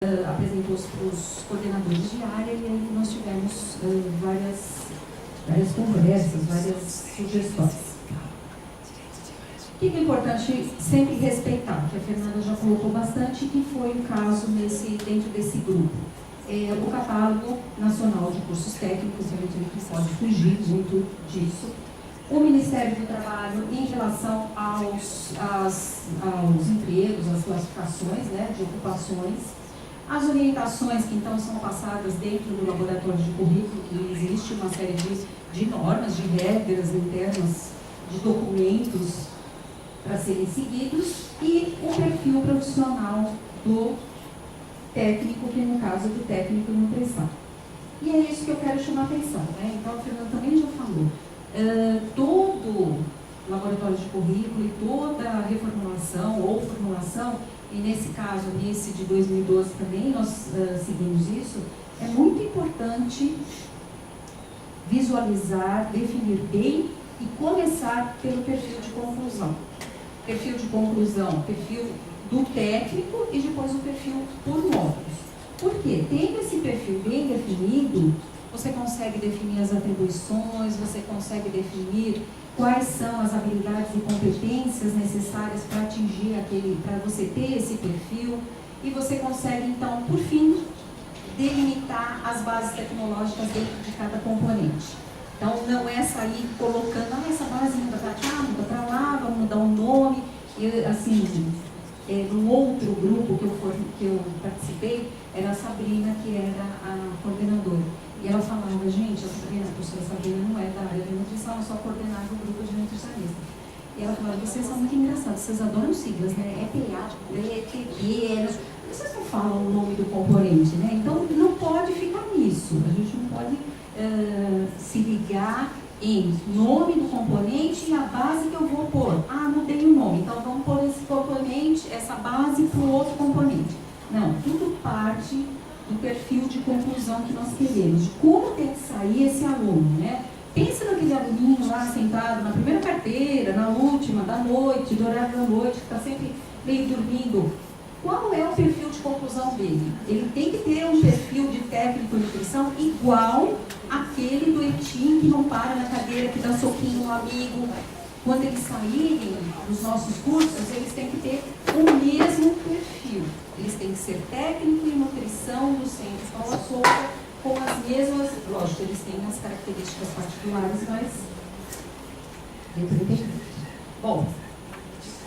apresentou os coordenadores de área e aí nós tivemos várias conversas, várias sugestões. O que é importante sempre respeitar, que a Fernanda já colocou bastante, que foi o caso dentro desse grupo. O catálogo nacional de cursos técnicos, a gente não pode fugir muito disso. O Ministério do Trabalho, em relação aos empregos, às classificações, né, de ocupações, as orientações que então são passadas dentro do laboratório de currículo, que existe uma série de normas, de regras internas, de documentos para serem seguidos, e o perfil profissional do técnico, que no caso é do técnico em nutrição. E é isso que eu quero chamar a atenção, né? Então a Fernanda também já falou. Todo laboratório de currículo e toda a reformulação ou formulação, e nesse caso, nesse de 2012 também, nós seguimos isso, é muito importante visualizar, definir bem e começar pelo perfil de conclusão. Perfil de conclusão, perfil do técnico e depois o perfil por módulos. Por quê? Tendo esse perfil bem definido, você consegue definir as atribuições, você consegue definir quais são as habilidades e competências necessárias para atingir para você ter esse perfil, e você consegue, então, por fim, delimitar as bases tecnológicas dentro de cada componente. Então, não é sair colocando, essa base muda para cá, muda para lá, vamos mudar um nome. E, assim, no outro grupo que eu participei, era a Sabrina, que era a coordenadora. E ela falava, gente, a professora Sabrina não é da área de nutrição, ela só coordenava o grupo de nutricionistas. E ela falava, vocês são muito engraçados, vocês adoram siglas, né? EPA, ETB, vocês não falam o nome do componente, né? Então, não pode ficar nisso. A gente não pode se ligar em nome do componente e a base que eu vou pôr. Mudei o nome, então vamos pôr esse componente, essa base para o outro componente. Não, tudo parte do perfil de conclusão que nós queremos, de como tem que sair esse aluno, né? Pensa naquele aluninho lá sentado na primeira carteira, na última, da noite, do horário da noite, que está sempre meio dormindo. Qual é o perfil de conclusão dele? Ele tem que ter um perfil de técnico de nutrição igual aquele do ETIM, que não para na cadeira, que dá soquinho no amigo. Quando eles saírem dos nossos cursos, eles têm que ter o mesmo perfil. Eles têm que ser técnico em nutrição do Centro Escola Souza, com as mesmas, lógico, eles têm as características particulares, mas bom,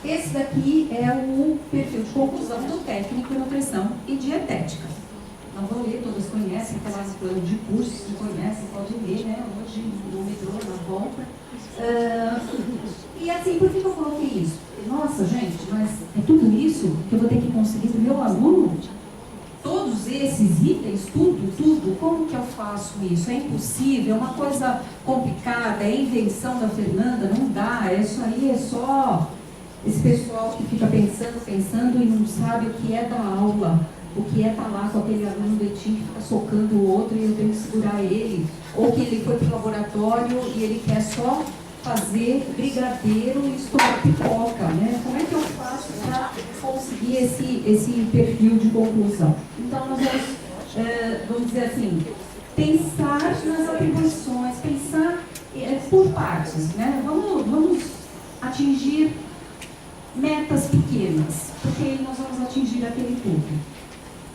esse daqui é o perfil de conclusão do técnico em nutrição e dietética. Não vou ler, todos conhecem, está lá no plano de cursos, que conhecem, pode ler, né? Hoje no metrô, na volta. E assim, por que eu coloquei isso? Nossa, gente, mas é tudo isso que eu vou ter que conseguir do meu aluno? Todos esses itens, tudo, como que eu faço isso? É impossível, é uma coisa complicada, é invenção da Fernanda, não dá, isso aí é só esse pessoal que fica pensando e não sabe o que é da aula, o que é estar lá com aquele aluno do ETIM que fica socando o outro e eu tenho que segurar ele, ou que ele foi para o laboratório e ele quer só fazer brigadeiro e estourar pipoca, né? Como é que eu faço para conseguir esse perfil de conclusão? Então, nós vamos dizer assim, pensar nas atribuições, pensar por partes, né? Vamos atingir metas pequenas, porque aí nós vamos atingir aquele público.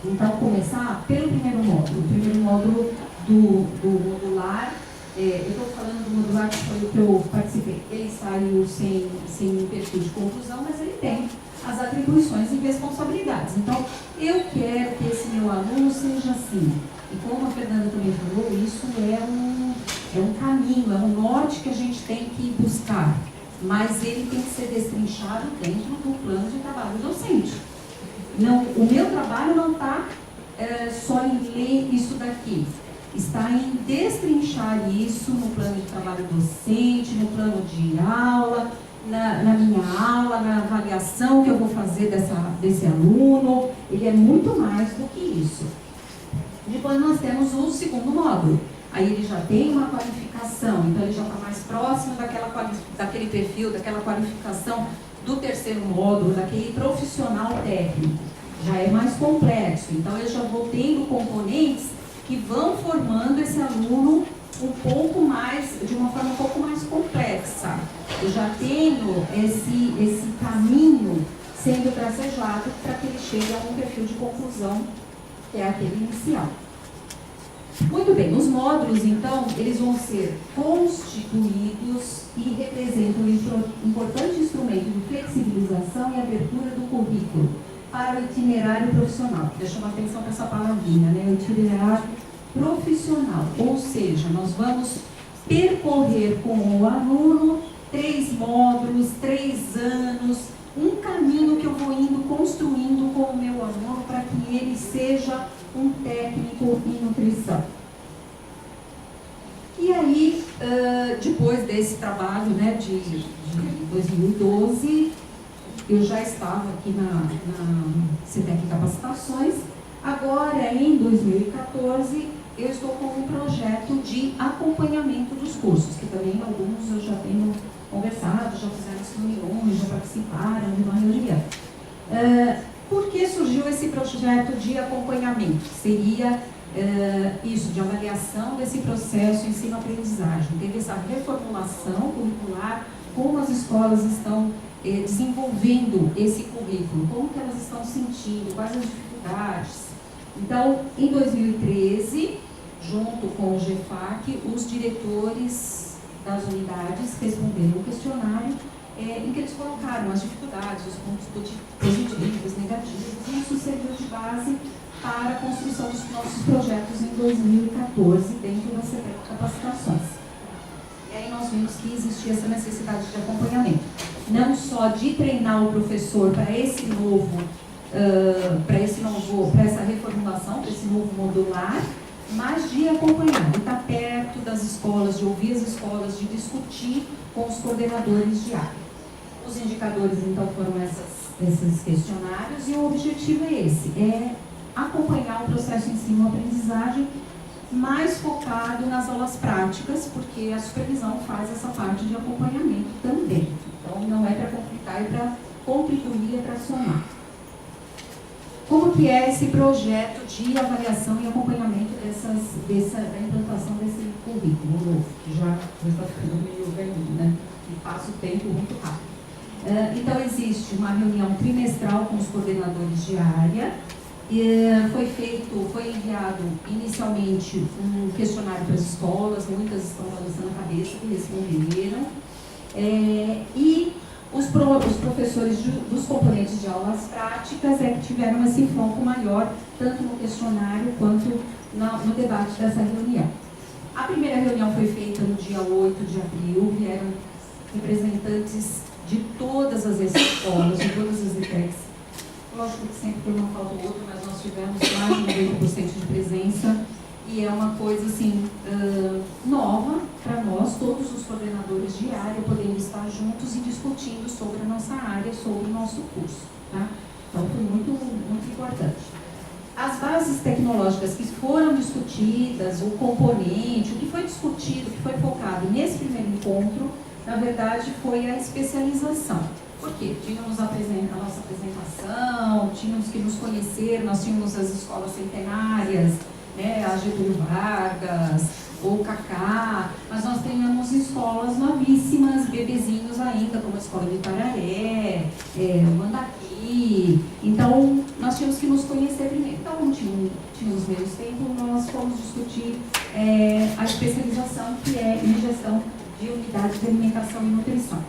Então, começar pelo primeiro módulo. O primeiro módulo do modular, eu estou falando do modular que foi o que eu participei. Ele saiu sem um perfil de conclusão, mas ele tem as atribuições e responsabilidades. Então, eu quero que esse meu aluno seja assim. E como a Fernanda também falou, isso é um caminho, é um norte que a gente tem que buscar. Mas ele tem que ser destrinchado dentro do plano de trabalho docente. Não, o meu trabalho não está só em ler isso daqui. Está em destrinchar isso no plano de trabalho docente, no plano de aula, na minha aula, na avaliação que eu vou fazer desse aluno. Ele é muito mais do que isso. Depois nós temos o segundo módulo. Aí ele já tem uma qualificação, então ele já está mais próximo daquele perfil, daquela qualificação do terceiro módulo, daquele profissional técnico. já é mais complexo. Então, eu já vou tendo componentes que vão formando esse aluno um pouco mais, de uma forma um pouco mais complexa. Eu já tenho esse caminho sendo tracejado para que ele chegue a um perfil de conclusão, que é aquele inicial. Muito bem, os módulos, então, eles vão ser constituídos e representam um importante instrumento de flexibilização e abertura do currículo para o itinerário profissional. Deixa uma atenção para essa palavrinha, né? O itinerário profissional, ou seja, nós vamos percorrer com o aluno 3 módulos, 3 anos, um caminho que eu vou indo construindo com o meu aluno para que ele seja um técnico em nutrição. E aí, depois desse trabalho, né, de 2012, eu já estava aqui na CETEC Capacitações. Agora, em 2014, eu estou com um projeto de acompanhamento dos cursos, que também alguns eu já tenho conversado, já fizeram reuniões, já participaram de uma reunião. Por que surgiu esse projeto de acompanhamento? Seria isso, de avaliação desse processo ensino-aprendizagem. Teve essa reformulação curricular, como as escolas estão desenvolvendo esse currículo, como que elas estão sentindo, quais as dificuldades. Então, em 2013, junto com o GEFAC, os diretores das unidades responderam o questionário em que eles colocaram as dificuldades, os pontos positivos, negativos, e isso serviu de base para a construção dos nossos projetos em 2014, dentro da CETEC Capacitações. E aí nós vimos que existia essa necessidade de acompanhamento, não só de treinar o professor para essa reformulação, para esse novo modular, mas de acompanhar, de estar perto das escolas, de ouvir as escolas, de discutir com os coordenadores de área. Os indicadores, então, foram esses questionários, e o objetivo é esse, é acompanhar o processo ensino-aprendizagem mais focado nas aulas práticas, porque a supervisão faz essa parte de acompanhamento também. Então, não é para complicar, é para contribuir, é para somar. Como que é esse projeto de avaliação e acompanhamento da implantação desse currículo novo, que já está ficando meio velhinho, né? E passa o tempo muito rápido. Então, existe uma reunião trimestral com os coordenadores de área. Foi enviado inicialmente um questionário para as escolas, muitas estão balançando a cabeça que responderam. E os professores dos componentes de aulas práticas que tiveram esse foco maior, tanto no questionário quanto no debate dessa reunião. A primeira reunião foi feita no dia 8 de abril, vieram representantes de todas as escolas, de todas as ETECs. Lógico que sempre tem uma falta ou outra, mas nós tivemos mais de 90% de presença, e é uma coisa assim, nova para nós, todos os coordenadores de área podendo estar juntos e discutindo sobre a nossa área, sobre o nosso curso. Tá? Então foi muito, muito importante. As bases tecnológicas que foram discutidas, o componente, o que foi discutido, o que foi focado nesse primeiro encontro, na verdade foi a especialização. Por quê? Tínhamos a nossa apresentação, tínhamos que nos conhecer, nós tínhamos as escolas centenárias, né, a Getúlio Vargas, ou Cacá, mas nós tínhamos escolas novíssimas, bebezinhos ainda, como a Escola de Itararé, o Mandaqui. Então, nós tínhamos que nos conhecer primeiro. Então, não tínhamos menos tempo, nós fomos discutir a especialização, que é em gestão de unidades de alimentação e nutrição.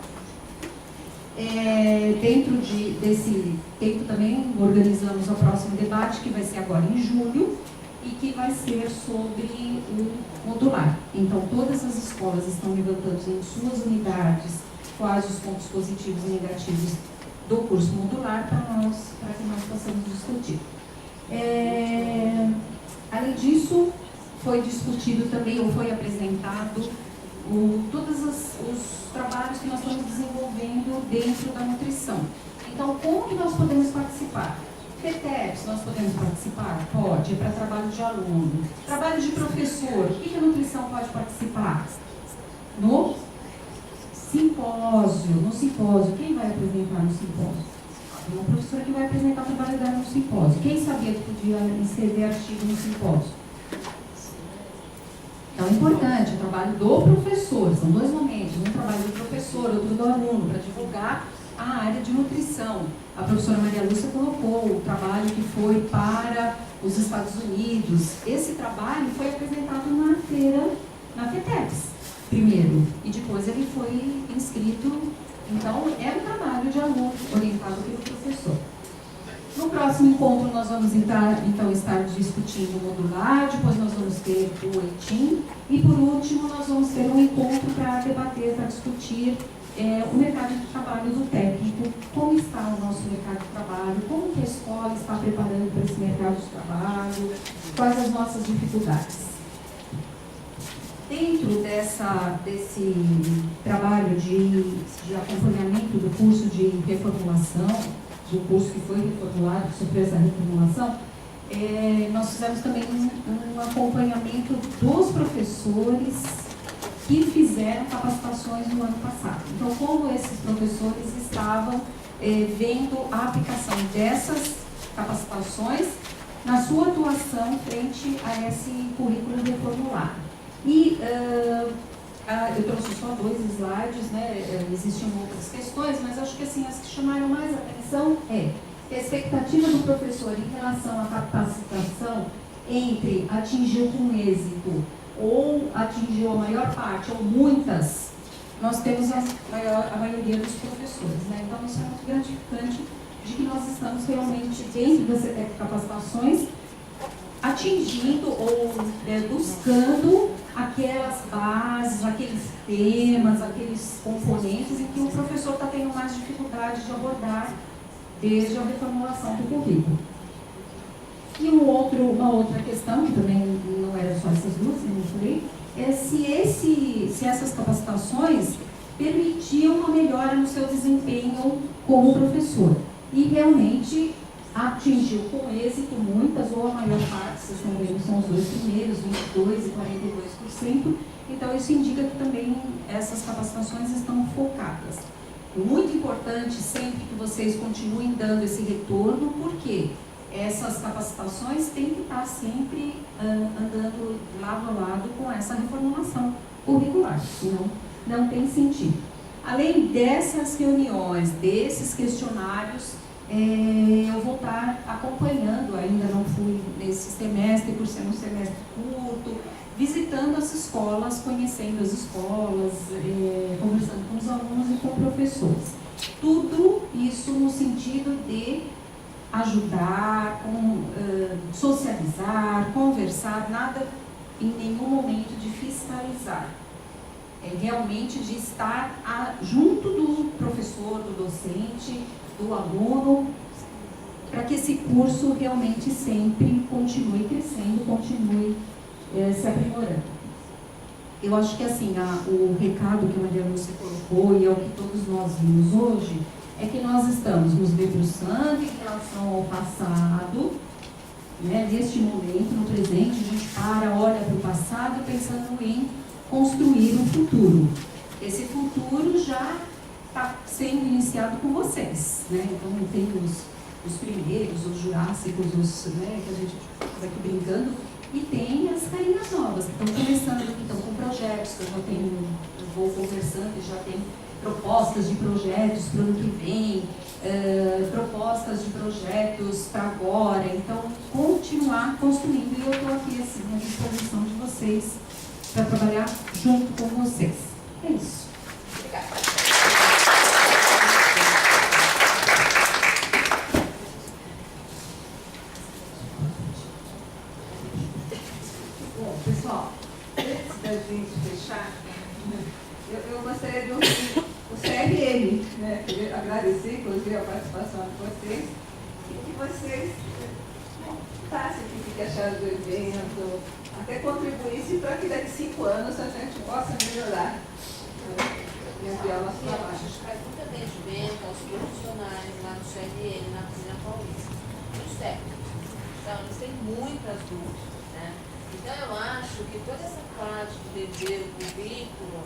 Dentro desse tempo também organizamos o próximo debate, que vai ser agora em julho, e que vai ser sobre o modular. Então, todas as escolas estão levantando em suas unidades quais os pontos positivos e negativos do curso modular para que nós possamos discutir. Além disso, foi discutido também, ou foi apresentado, todos os trabalhos que nós estamos desenvolvendo dentro da nutrição. Então, como que nós podemos participar? FETEPs, nós podemos participar? Pode, é para trabalho de aluno. Trabalho de professor, o que a nutrição pode participar? No simpósio, quem vai apresentar no simpósio? uma professora que vai apresentar o trabalho dela no simpósio. Quem sabia que podia escrever artigo no simpósio? Então é importante o trabalho do professor, são dois momentos, um trabalho do professor, outro do aluno, para divulgar a área de nutrição. A professora Maria Lúcia colocou o trabalho que foi para os Estados Unidos. Esse trabalho foi apresentado na feira, na FETEX, primeiro, e depois ele foi inscrito. Então, é um trabalho de aluno orientado pelo professor. No próximo encontro, nós vamos então estar discutindo o modular, depois nós vamos ter o EITIM, e por último, nós vamos ter um encontro para debater, para discutir o mercado de trabalho do técnico, como está o nosso mercado de trabalho, como que a escola está preparando para esse mercado de trabalho, quais as nossas dificuldades. Dentro desse trabalho de acompanhamento do curso de reformulação, do curso que foi reformulado, que sofreu essa reformulação, nós fizemos também um acompanhamento dos professores que fizeram capacitações no ano passado. Então, como esses professores estavam vendo a aplicação dessas capacitações na sua atuação frente a esse currículo reformulado. E eu trouxe só 2 slides, né? Existiam outras questões, mas acho que assim, as que chamaram mais atenção que a expectativa do professor em relação à capacitação entre atingiu com êxito ou atingiu a maior parte, ou muitas, nós temos a maioria dos professores, né? Então, isso é muito gratificante de que nós estamos realmente dentro das capacitações atingindo ou buscando aquelas bases, aqueles temas, aqueles componentes em que o professor está tendo mais dificuldade de abordar desde a reformulação do currículo. E uma outra questão, que também não era só essas duas, como eu falei, é se essas capacitações permitiam uma melhora no seu desempenho como professor. E realmente atingiu com êxito muitas, ou a maior parte, vocês estão vendo, são os 2 primeiros, 22% e 42%. Então, isso indica que também essas capacitações estão focadas. Muito importante sempre que vocês continuem dando esse retorno, porque essas capacitações têm que estar sempre andando lado a lado com essa reformulação curricular, senão não tem sentido. Além dessas reuniões, desses questionários, eu vou estar acompanhando, ainda não fui nesse semestre, por ser um semestre curto, visitando as escolas, conhecendo as escolas, conversando com os alunos e com professores. Tudo isso no sentido de ajudar, socializar, conversar, nada em nenhum momento de fiscalizar. É realmente de estar junto do professor, do docente, do aluno, para que esse curso realmente sempre continue crescendo, continue se aprimorando. Eu acho que assim, o recado que a Maria Lúcia colocou, e é o que todos nós vimos hoje, é que nós estamos nos debruçando em relação ao passado, né, neste momento, no presente, a gente olha para o passado pensando em construir um futuro. Esse futuro já está sendo iniciado com vocês, né? Então tem os primeiros, os jurássicos, né, que a gente está aqui brincando, e tem as carinhas novas que estão começando, que estão com projetos, que eu vou conversando e já tem propostas de projetos para o ano que vem, propostas de projetos para agora. Então, continuar construindo, e eu estou aqui assim, à disposição de vocês para trabalhar junto com vocês. É isso. Obrigada. Pessoal, antes da gente fechar, eu gostaria de ouvir o CRM, né? Queria agradecer, inclusive, a participação de vocês, e que vocês contassem o que acharam do evento, até contribuíssem para que daqui 5 anos a gente possa melhorar, né? E ampliar o nosso trabalho. A gente faz muito atendimento aos profissionais lá no CRM, na Cozinha Paulista, os técnicos. Então, eles têm muitas dúvidas, né? Então, eu acho que toda essa parte de dever o currículo,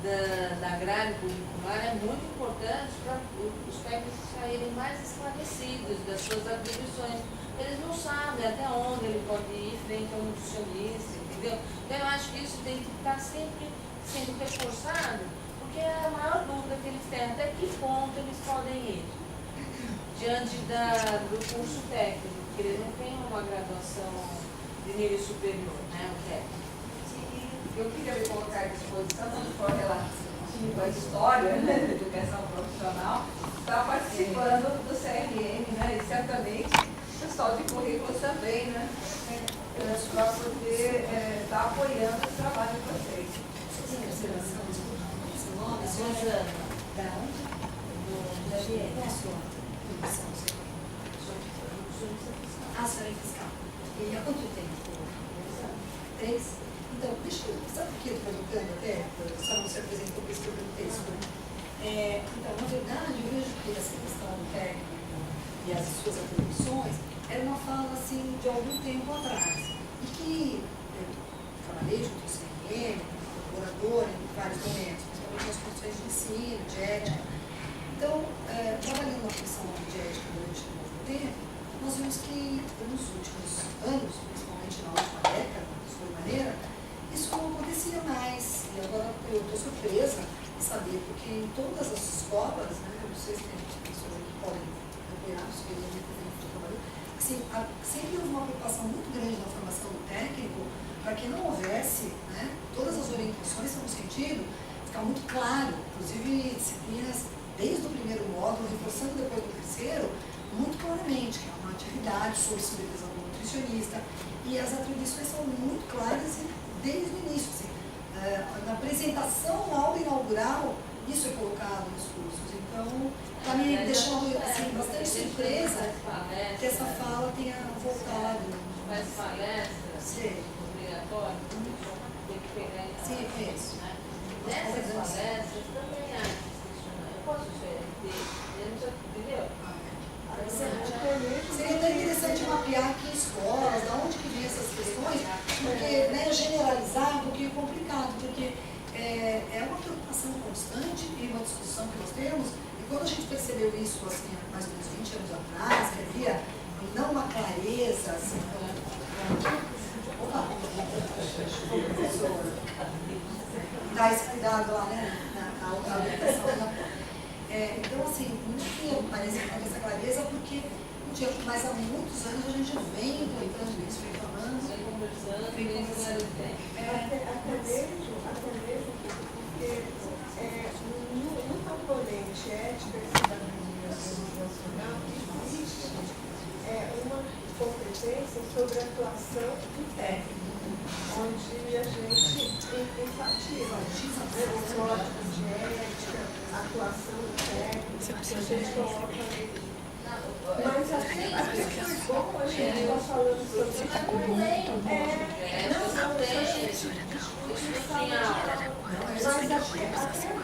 da grade curricular é muito importante para os técnicos saírem mais esclarecidos das suas atribuições. Eles não sabem até onde ele pode ir frente ao nutricionista, entendeu? Então eu acho que isso tem que estar sempre sendo reforçado, porque é a maior dúvida que eles têm, até que ponto eles podem ir diante do curso técnico, porque eles não têm uma graduação de nível superior, né, o técnico. Eu queria me colocar à disposição, não for relativo à história, né, da educação profissional, está participando do CRM, né, e certamente o pessoal de currículos também, né, para poder estar apoiando o trabalho de vocês. Suzana. Da onde? Da GE, da sua profissão. A senhora é fiscal. E há quanto tempo? 3? Então, deixa eu, sabe o que eu estou perguntando até? A senhora não se apresentou, por isso que eu perguntei isso. Então, na verdade, eu vejo que essa questão técnica e as suas atribuições era uma fala, assim, de algum tempo atrás. E que eu trabalhei junto ao CRM, como colaborador em vários momentos, principalmente nas funções de ensino, de ética. Então, trabalhando na função de ética durante um longo tempo, nós vimos que nos últimos anos, principalmente na última década, de sobremaneira, isso não acontecia mais. E agora eu estou surpresa em saber, porque em todas as escolas, né, eu não sei se tem pessoas que podem apoiar, se assim, sempre houve uma preocupação muito grande na formação do técnico para que não houvesse, né, todas as orientações no sentido ficar muito claro, inclusive disciplinas desde o primeiro módulo, reforçando depois do terceiro, muito claramente, que é uma atividade sob supervisão do nutricionista, e as atribuições são muito claras desde o início. Assim, na apresentação, na aula inaugural, isso é colocado nos cursos. Então, está me deixando assim, bastante surpresa que essa fala tenha voltado. Faz palestra obrigatória, tem que pegar em sim, é isso. Né? Nessas palestras também há questionário. Eu posso entendeu? Seria até interessante mapear aqui escolas, de onde que vem essas questões, porque, né, generalizar é um pouquinho complicado, porque é uma preocupação constante e uma discussão que nós temos, e quando a gente percebeu isso, assim, há mais ou menos 20 anos atrás, que havia não uma clareza, assim, dá esse cuidado lá, né, na orientação, então, assim, não tinha, parece, essa clareza, porque não tinha, mas há muitos anos a gente vem enfrentando isso, vem falando, vem conversando, vem conversando. Até mesmo porque no componente ética e cidadania organizacional existe uma competência sobre a atuação do técnico, onde a gente enfatiza o código de ética, a atuação do técnico, que a gente coloca ali. Mas até foi bom a gente estar falando sobre isso. Mas até é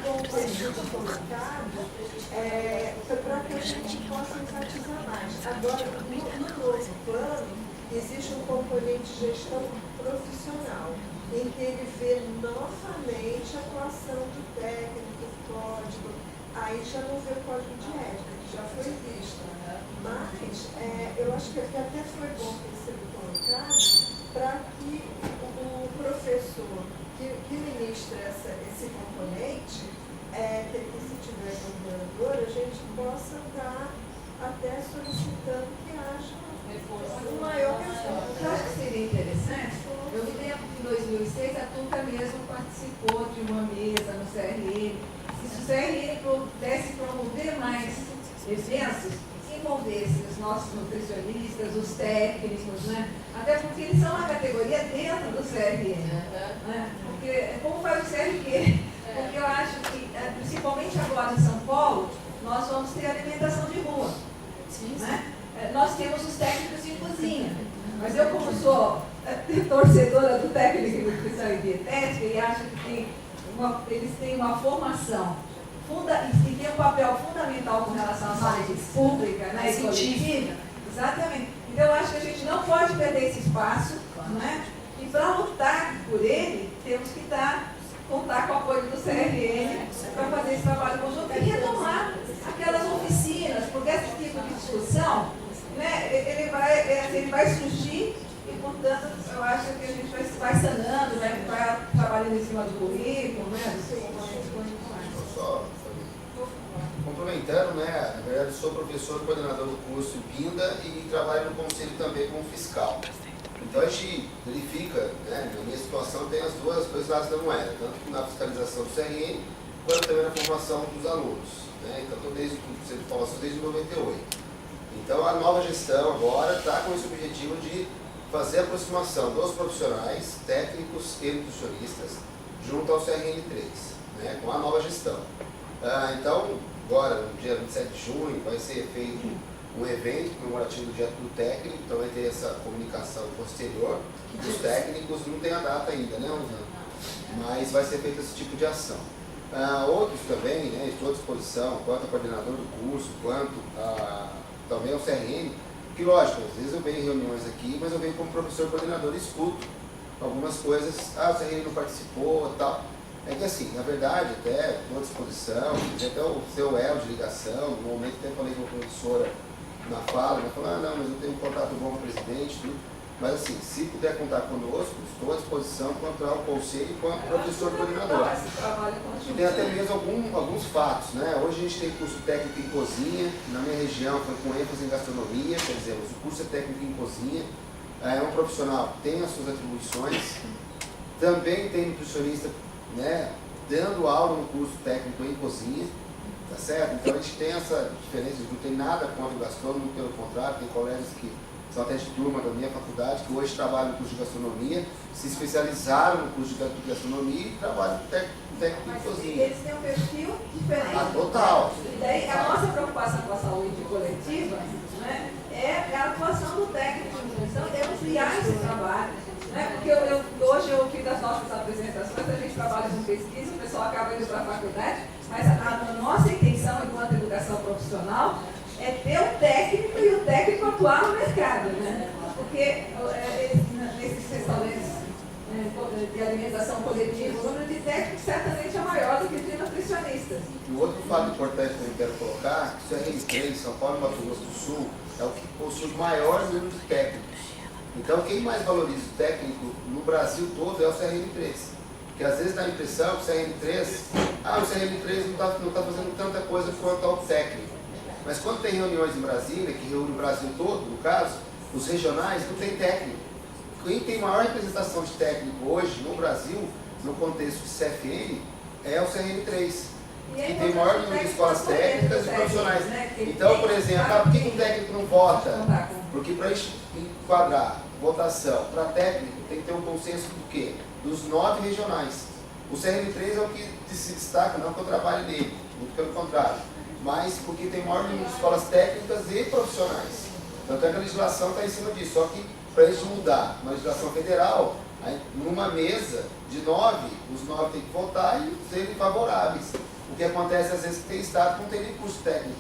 bom ter sido colocado para que a gente possa enfatizar mais. Agora, no novo plano, existe um componente de gestão profissional, em que ele vê novamente a atuação do técnico, do código. Aí já não vê o código de ética, que já foi visto. Mas eu acho que até foi bom ter sido colocado para que o professor que ministra esse componente, que se tiver coordenador, a gente possa estar até solicitando que haja um maior reforço. Eu acho que seria interessante. Eu me lembro que em 2006 a Tuca mesmo participou de uma mesa no CRM. Se o CRM pudesse promover mais eventos, envolvesse os nossos nutricionistas, os técnicos, né? Até porque eles são uma categoria dentro do CRM. Né? Porque, como faz o CRQ? Porque eu acho que, principalmente agora em São Paulo, nós vamos ter alimentação de rua. Né? Nós temos os técnicos de cozinha. Mas eu, como sou torcedora do técnico de nutrição e dietética, e acho que eles têm uma formação e tem um papel fundamental com relação à saúde pública, né, e coletiva. Exatamente. Então, eu acho que a gente não pode perder esse espaço, né? E para lutar por ele, temos que estar contar com o apoio do CRN para fazer esse trabalho conjunto e retomar aquelas oficinas, porque esse tipo de discussão, né, ele vai surgir e, portanto, eu acho que a gente vai sanando, né, vai trabalhando em cima do currículo, né, Só complementando, né, na verdade, sou professor e coordenador do curso em Pinda e trabalho no conselho também como fiscal. Então a gente verifica, né, na minha situação tem as duas lados da moeda, tanto na fiscalização do CRN, quanto também na formação dos alunos. Né? Então estou desde o conselho de formação desde 98. Então a nova gestão agora está com esse objetivo de fazer a aproximação dos profissionais, técnicos e nutricionistas junto ao CRN3, né, com a nova gestão. Então, agora, no dia 27 de junho, vai ser feito um evento comemorativo do Dia do Técnico, então vai ter essa comunicação posterior dos técnicos, não tem a data ainda, né, Rosana? Mas vai ser feito esse tipo de ação. Outros também, né, estou à disposição, quanto a coordenador do curso, quanto também ao CRN, que lógico, às vezes eu venho em reuniões aqui, mas eu venho como professor coordenador e escuto algumas coisas, o CRN não participou e tal. É que assim, na verdade, até estou à disposição, até o seu elo de ligação, no momento até falei com a professora na fala, ela falou, não, mas eu tenho um contato bom com o presidente, tudo. Mas assim, se puder contar conosco, estou à disposição contra o conselho quanto professor coordenador. E tem até mesmo alguns fatos, né? Hoje a gente tem curso técnico em cozinha, na minha região foi com ênfase em gastronomia, quer dizer, o curso é técnico em cozinha, é um profissional que tem as suas atribuições, também tem nutricionista, né, dando aula no curso técnico em cozinha, tá certo? Então a gente tem essa diferença, não tem nada contra o gastrônomo, pelo contrário, tem colegas que são até de turma da minha faculdade, que hoje trabalham no curso de gastronomia, se especializaram no curso de gastronomia e trabalham no técnico em cozinha. Eles têm um perfil diferente. Total. E daí a nossa preocupação com a saúde coletiva, né, é a atuação do técnico de nutrição, é ampliar esse trabalho. Né? Porque hoje eu fiz as nossas apresentações, a gente trabalha com pesquisa, o pessoal acaba indo para a faculdade, mas a nossa intenção enquanto educação profissional é ter o técnico e o técnico atuar no mercado, né? Porque nesses restaurantes de alimentação coletiva, o número de técnicos certamente é maior do que de nutricionistas. E outro fato importante que eu quero colocar, que o CRN3, São Paulo e Mato Grosso do Sul, é o que possui o maior número de técnicos. Então quem mais valoriza o técnico no Brasil todo é o CRN3. Porque às vezes dá a impressão que o CRN3, o CRN3 não está fazendo tanta coisa quanto ao técnico. Mas quando tem reuniões em Brasília, que reúne o Brasil todo, no caso, os regionais não tem técnico. Quem tem maior representação de técnico hoje no Brasil, no contexto de CFN, é o CRN3. Que tem maior número de escolas técnicas e profissionais. Então, por exemplo, por que o técnico não vota? Porque para enquadrar votação para técnico, tem que ter um consenso do quê? Dos 9 regionais. O CRN3 é o que se destaca, não que eu trabalhe nele, muito pelo contrário, mas porque tem maior número de escolas técnicas e profissionais. Tanto é que a legislação está em cima disso, só que para a gente mudar uma legislação federal, aí, numa mesa de 9, os 9 têm que votar e serem favoráveis. O que acontece às vezes que tem estado que não tem nem curso técnico.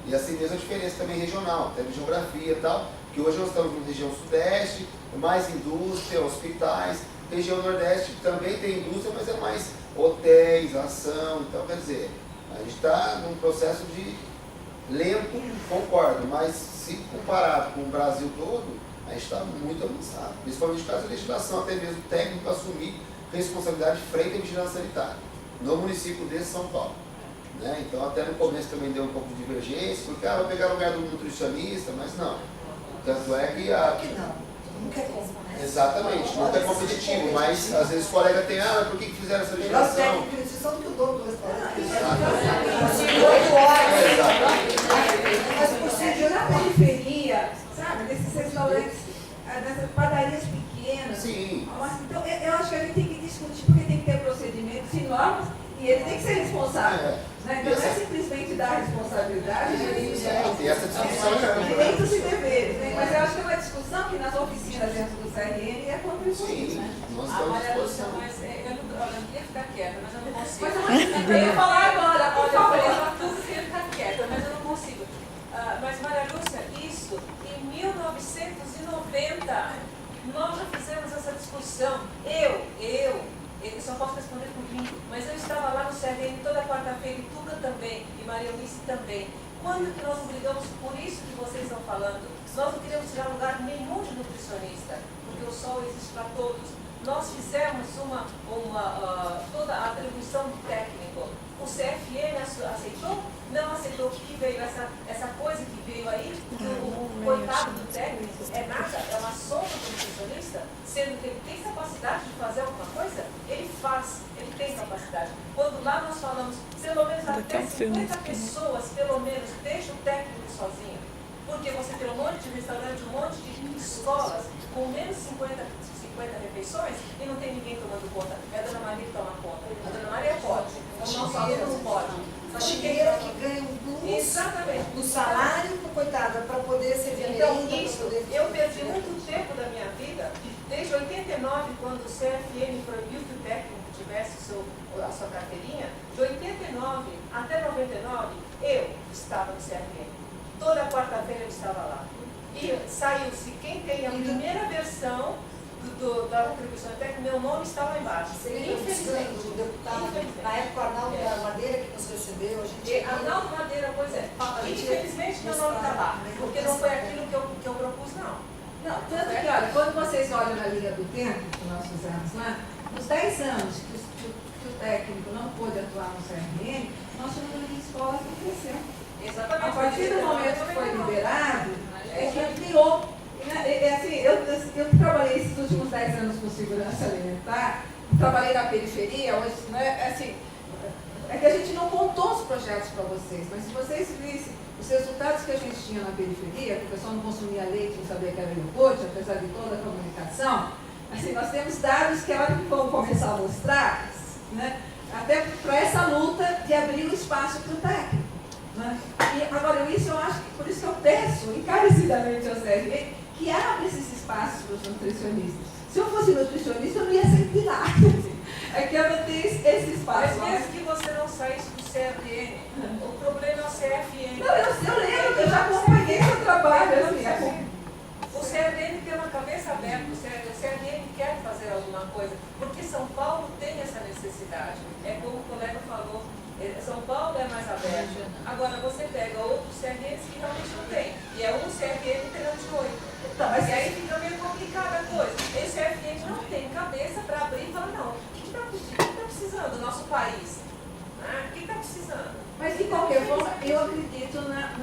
E assim mesmo a diferença também regional, tem geografia e tal, que hoje nós estamos na região sudeste, mais indústria, hospitais, região nordeste também tem indústria, mas é mais hotéis, ação, então quer dizer, a gente está num processo de lento, concordo, mas se comparado com o Brasil todo, a gente está muito avançado, principalmente no caso da legislação, até mesmo técnico assumir responsabilidade frente à vigilância sanitária, no município de São Paulo. Né? Então até no começo também deu um pouco de divergência, porque vai pegar o lugar do nutricionista, mas não. Tanto é que nunca é como, né? Exatamente, nunca é competitivo, mas às vezes o colega tem, mas por que fizeram essa Melhor legislação? técnico de nutrição do que o dono do restaurante. Exatamente. 8 horas. Mas por ser na periferia, sabe, desses restaurantes, dessas padarias pequenas. Sim. Então eu acho que a gente tem que discutir, porque tem que ter procedimentos e normas, e ele tem que ser responsável. Né? Então não é simplesmente dar responsabilidade, E essa discussão é direitos e deveres, né? Mas eu acho que é uma discussão que nas oficinas dentro do CRN é contribuir, sim, né? nós estamos à Maria Lúcia, disposição. mas eu não queria ficar quieta, mas eu não consigo. Mas eu ia falar agora, Olha, por eu favor. falei pra tudo que ia ficar quieta, mas eu não consigo. Mas Maria Lúcia, isso, em 1990, nós já fizemos essa discussão. Eu só posso responder por mim, mas eu estava lá no CRN toda quarta-feira, e Tuca também, e Maria Eunice também. Quando que nós brigamos por isso que vocês estão falando? Nós não queremos tirar lugar nenhum de nutricionista, porque o sol existe para todos. Nós fizemos toda a atribuição do técnico. O CFM aceitou? Não aceitou. O que veio? Essa coisa que veio aí, que o coitado do técnico é nada, é uma sombra do nutricionista, sendo que ele tem capacidade de fazer alguma coisa, ele faz, ele tem capacidade. Quando lá nós falamos, pelo menos até 50 pessoas, pelo menos, deixa o técnico sozinho. Porque você tem um monte de restaurante, um monte de escolas com menos 50 refeições e não tem ninguém tomando conta. É a Dona Maria que toma conta. A Dona Maria pode. O nosso aluno pode. Faxineira que ganha um plus Exatamente. do salário, coitada, para poder servir Então, merenda, isso, pra poder... eu perdi muito tempo da minha vida, desde 89, quando o CFM proibiu que o técnico tivesse a sua carteirinha, de 89 até 99, eu estava no CFM. Toda quarta-feira eu estava lá. E saiu-se, quem tem a primeira versão da atribuição técnica, meu nome está lá embaixo. Infelizmente, o deputado, na época, o Arnaldo Madeira, que nos recebeu, a gente... Arnaldo Madeira, pois é. Infelizmente, meu nome está lá, porque não foi aquilo que eu propus, não. Não, tanto que, olha, quando vocês olham na linha do tempo, que nós fizemos lá, nos 10 anos que o técnico não pôde atuar no CRN, nós tivemos uma escola que cresceu. Exatamente. A partir do momento que foi liberado, é que ampliou. Assim, eu trabalhei esses últimos 10 anos com segurança alimentar, trabalhei na periferia, hoje, né, assim, é que a gente não contou os projetos para vocês, mas se vocês vissem os resultados que a gente tinha na periferia, que o pessoal não consumia leite, não sabia que era iogurte, apesar de toda a comunicação, assim, nós temos dados que agora vamos começar a mostrar, né, até para essa luta de abrir o espaço para o técnico. Né? E agora, isso eu acho que, por isso que eu peço encarecidamente ao CRN que abra esses espaços para os nutricionistas. Se eu fosse nutricionista, eu não ia sentir nada. É que eu não tenho esse espaço. Mas mesmo que você não saísse do CRN, o problema é o CFN. Não, eu lembro, eu já acompanhei seu trabalho. Assim, o CRN tem uma cabeça aberta, o CRN quer fazer alguma coisa, porque São Paulo tem essa necessidade. É como o colega falou, São Paulo é mais aberto. Agora você pega outros CRNs que realmente não tem. E é um CRN perante 8. Então, mas e aí fica meio complicada a coisa. Esse CRN não tem cabeça para abrir e falar, não, o que está precisando do nosso país? O que está precisando? Mas de qualquer forma, eu acredito na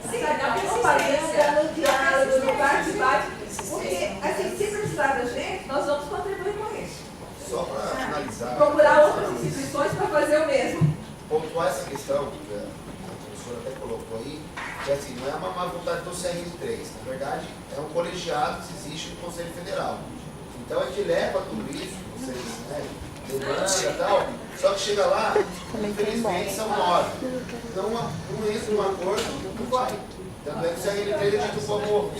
persistência, no diálogo, no bate-bate. Porque, assim, se precisar da gente, nós vamos contribuir com isso. Só para finalizar. Procurar outras instituições para fazer o mesmo. Pontuar essa questão, que a professora até colocou aí, que assim, não é uma má vontade do CRN3, na verdade é um colegiado que existe no Conselho Federal. Então a gente leva tudo isso, vocês, né, demanda e tal, só que chega lá, infelizmente são 9. Então um entra num acordo, não vai. Tanto é que o CRN3 é dito como o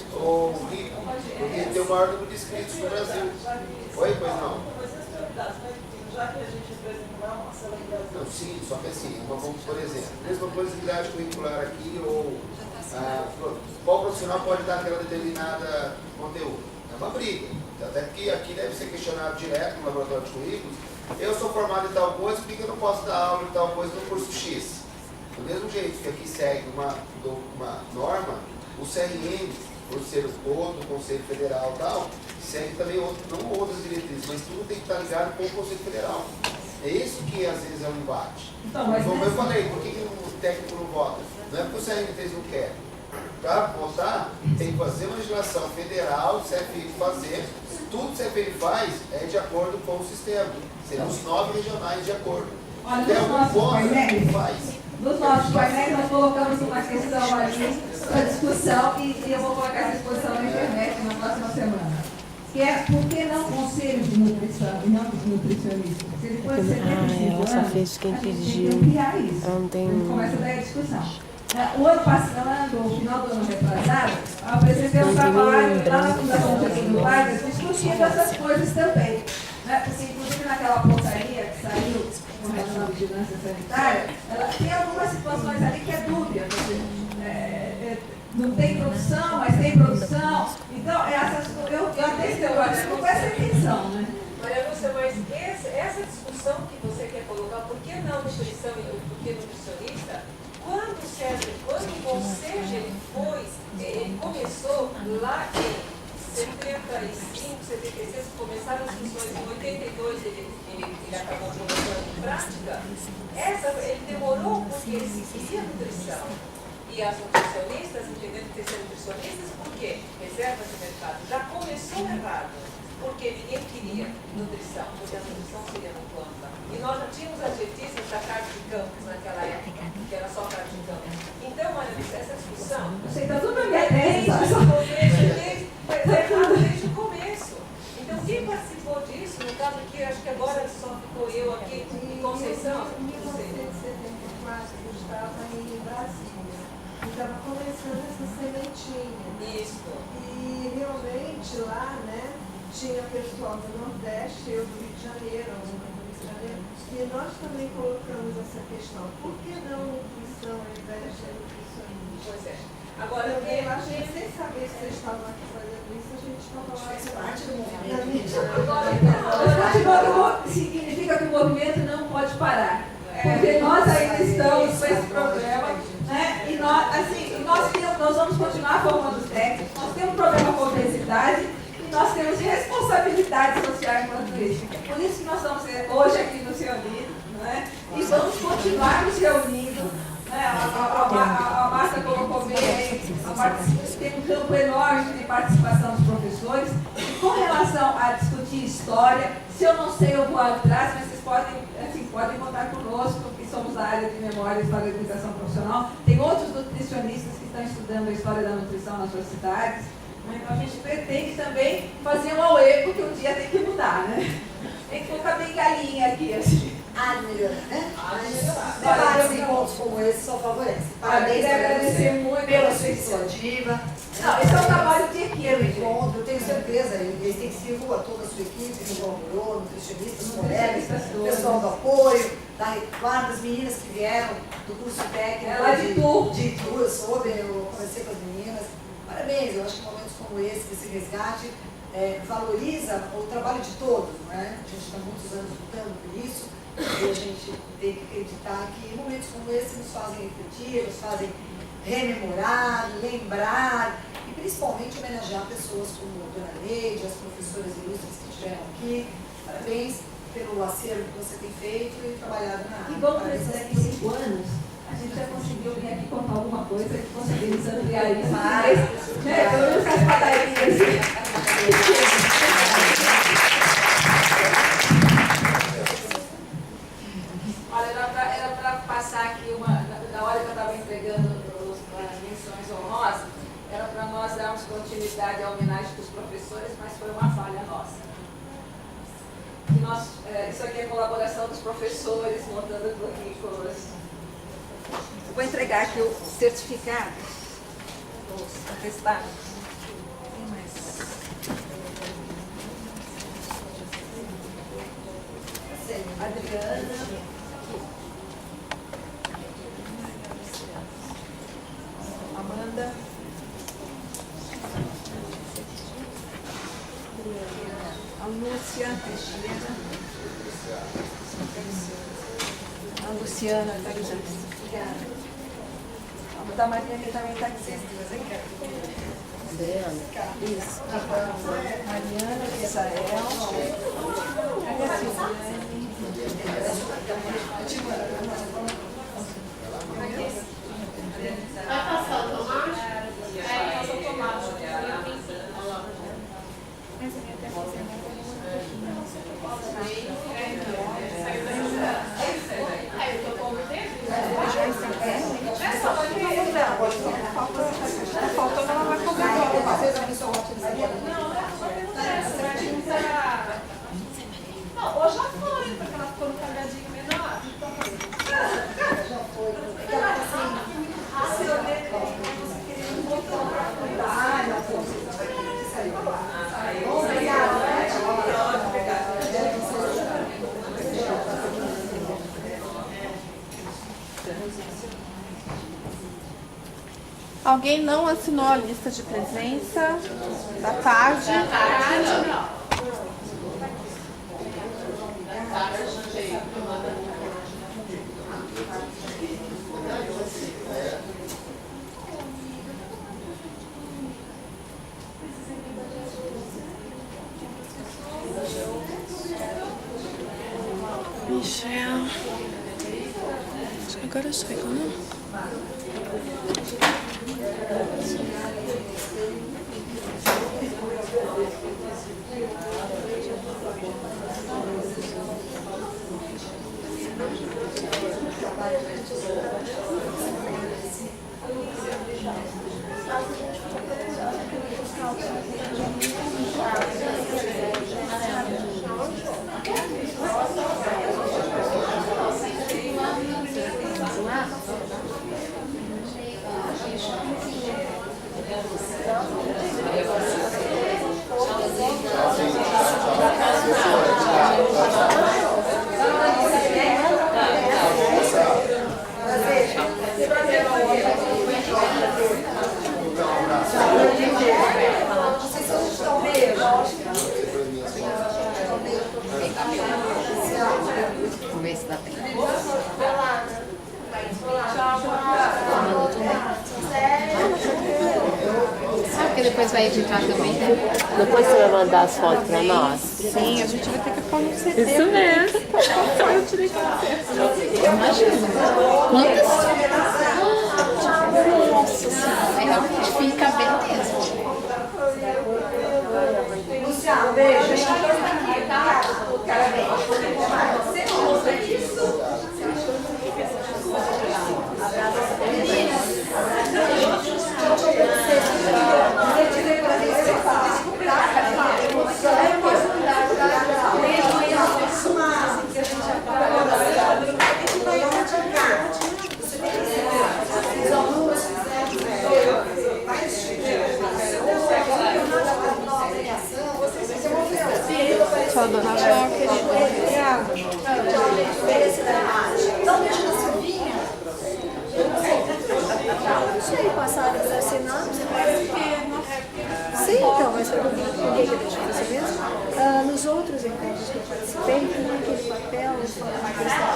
rico, porque tem o maior número de inscritos no Brasil. Oi, pois não. Já que a gente apresentar uma celebração. Não, sim, só que assim, por exemplo, mesma coisa de grade curricular aqui, ou qual profissional pode dar aquela determinada conteúdo. É uma briga. Até porque aqui deve ser questionado direto no laboratório de currículos. Eu sou formado em tal coisa, por que eu não posso dar aula em tal coisa no curso X? Do mesmo jeito que aqui segue uma norma, o CRN, por ser o todo do Conselho Federal e tal, segue também não outras diretrizes, mas tudo tem que estar ligado com o Conselho Federal. É isso que às vezes é um embate. Então, mas como eu falei, por que o técnico não vota? Não é porque o CRN3 não quer. Para votar, tem que fazer uma legislação federal, o CFM fazer. Tudo que o CFM faz é de acordo com o sistema. Seriam os 9 regionais de acordo. Olha, Tem nos algum nossos ponto que painéis, faz. nos nossos painéis nós colocamos uma questão ali para discussão e eu vou colocar essa exposição na internet na próxima semana. Que é por que não conselho de nutrição e não dos nutricionistas? Se depois de 75 ela só anos, fez quem a gente pediu. tem que ampliar isso. Ela não tem- A gente começa daí a discussão. O ano passado, no final do ano retrasado, eu apresentei um trabalho lá na Fundação Getúlio Vargas discutindo essas coisas também. Né? Porque, inclusive, naquela portaria que saiu com relação à vigilância sanitária, ela tem algumas situações ali que é dúbia. Não tem produção, mas tem produção. Então, eu até estou com essa intenção, né? Maria Lúcia, mas discussão que você quer colocar, por que não nutrição e por que nutricionista, quando o conselho ele começou lá em 75, 76, começaram as discussões, em 82 ele acabou colocando em prática, ele demorou porque ele se queria nutrição. E as nutricionistas, entendendo que ser nutricionistas, por quê? Reservas de mercado. Já começou errado, porque ninguém queria nutrição, porque a nutrição seria no planta. E nós já tínhamos adjetismos da carne de campos naquela época, que era só carne de campos. Então, olha, essa discussão... Você está tudo na Foi errado desde o começo. Então, quem participou disso, no caso aqui, acho que agora só ficou eu aqui, em Conceição. Em 1974, eu estava em Brasília. E estava começando essa sementinha. Isso. E realmente lá, né, tinha pessoal do Nordeste, eu do Rio de Janeiro, alguma do Rio de Janeiro, e nós também colocamos essa questão. Por que não nutrição ao invés de nutricionista? Pois é. Agora, Eu acho que sem saber se vocês estavam aqui fazendo isso, a gente estava lá. Faz parte do movimento. Significa que o movimento não pode parar. Porque nós ainda estamos com esse problema, né? E nós vamos continuar formando técnicos, nós temos um problema com obesidade e nós temos responsabilidade social enquanto isso. Por isso que nós estamos hoje aqui nos reunindo, né? E vamos continuar nos reunindo. A Márcia colocou bem aí, tem um campo enorme de participação dos professores. E com relação a discutir história, se eu não sei, eu vou atrás, mas vocês podem contar conosco, que somos da área de memória e história da educação profissional. Tem outros nutricionistas que estão estudando a história da nutrição nas suas cidades. Então a gente pretende também fazer um auê, porque um dia tem que mudar, né? Tem que colocar bem galinha aqui, assim. Melhora, né? Vários encontros como esse só favorecem. Parabéns Queria agradecer muito pela sua iniciativa. Não, esse é um trabalho de equipe. Pelo encontro, eu tenho certeza, e extensivo a toda a sua equipe que colaborou, nutricionistas, colegas, pessoal do apoio, da Recuar, das meninas que vieram do curso técnico. Ela de Tu. Eu soube, eu conversei com as meninas. Parabéns, eu acho que momentos como esse resgate, valoriza o trabalho de todos, não é? A gente está muitos anos lutando por isso. E a gente tem que acreditar que momentos como esse nos fazem refletir, nos fazem rememorar, lembrar e principalmente homenagear pessoas como a doutora Neide, as professoras ilustres que estiveram aqui. Parabéns pelo acervo que você tem feito e trabalhado na área. E vamos ver se daqui 5 anos a gente já conseguiu vir aqui contar alguma coisa que conseguimos ampliar isso. Mas, né, pelo menos as padarias. Olha, era para passar aqui na hora que eu estava entregando as menções honrosas, era para nós darmos continuidade à homenagem dos professores, mas foi uma falha nossa. Isso aqui é a colaboração dos professores, montando currículos. Eu vou entregar aqui o certificado, os atestados. Tem mais. Adriana. Amanda. A Lúcia Teixeira. A Luciana está aqui. Obrigada. A da Maria que também está aqui. Isso. Mariana, Israel. Cadê a Silviane? Vai passar o tomate? Passa o tomate. Aí eu tô com o dedo. Faltou, ela vai fazer agora. Não, ou já foi, porque ela ficou no cagadinho menor. Já foi. Ela assim. Alguém não assinou a lista de presença da tarde? Michel. Acho que agora chegou, né? Vamos ver se dá tempo. Sabe que depois vai editar também, né? Depois você vai mandar as fotos pra nós? Sim, a gente vai ter que pôr no CD. Isso mesmo. Eu tirei com você. Imagina. Quantas? Nossa senhora. É realmente fica bem mesmo. Luciano, beijo. Deixa eu aqui, tá? Parabéns. Você usa isso? Só dona Val, querida. Não deixa na Silvinha. Não sei, passaram para assinar. Sim, então, mas por que eu deixo você mesmo? Nos outros encontros que eu participei, tem aquele papel falando que eu estava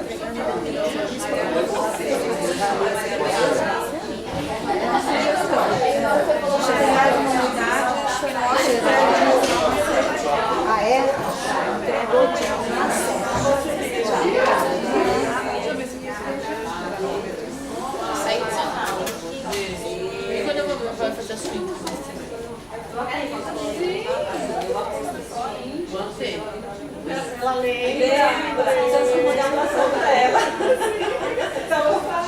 aqui para entregar no serviço chegar de uma unidade, ah, é? Entregou de E quando eu vou fazer a sua entrevista? Você? Ela lê, você vai mandar uma ação pra ela. Então eu vou falar.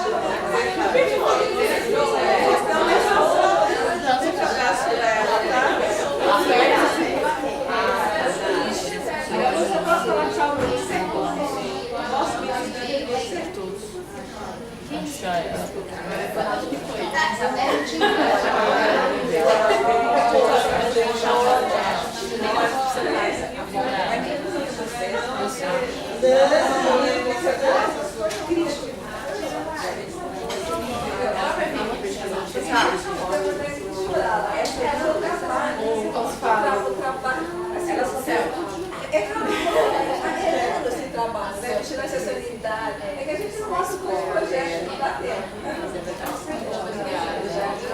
É que a gente não mostra com o projeto, não dá tempo.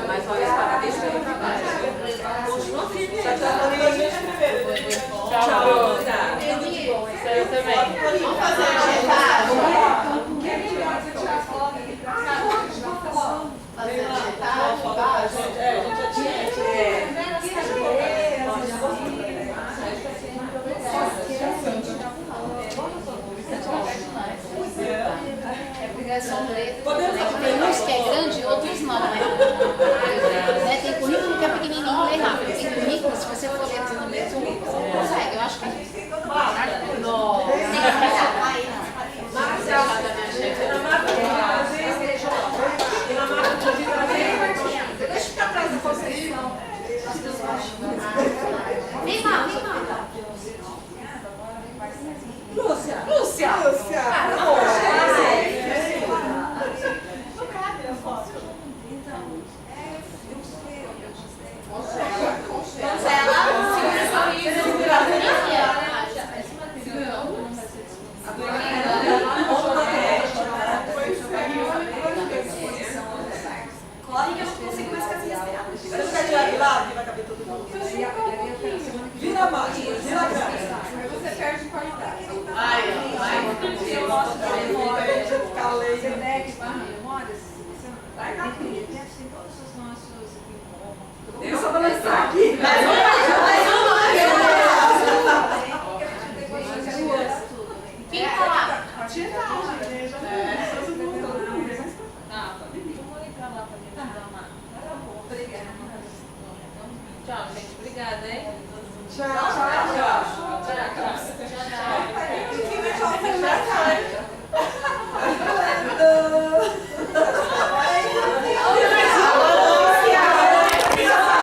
Mas olha, parabéns pelo trabalho. Continua firme. Tchau. Eu também. Vamos Tem uns que é grande e outros não, né? Tem currículo que é pequenininho e lê rápido. Tem currículo, se você for ler tudo mesmo, não consegue. Eu acho que tem que Deixa eu ficar atrás da Conceição. Vem lá. Lúcia. Corre que eu não consigo mais casinhas dela. Você não quer tirar de lado que vai caber todo mundo? Vira a máquina, vira a cara. Aí você perde qualidade. Ai, Memórias, vai lá, tem todos os nossos. Eu só vou lançar aqui.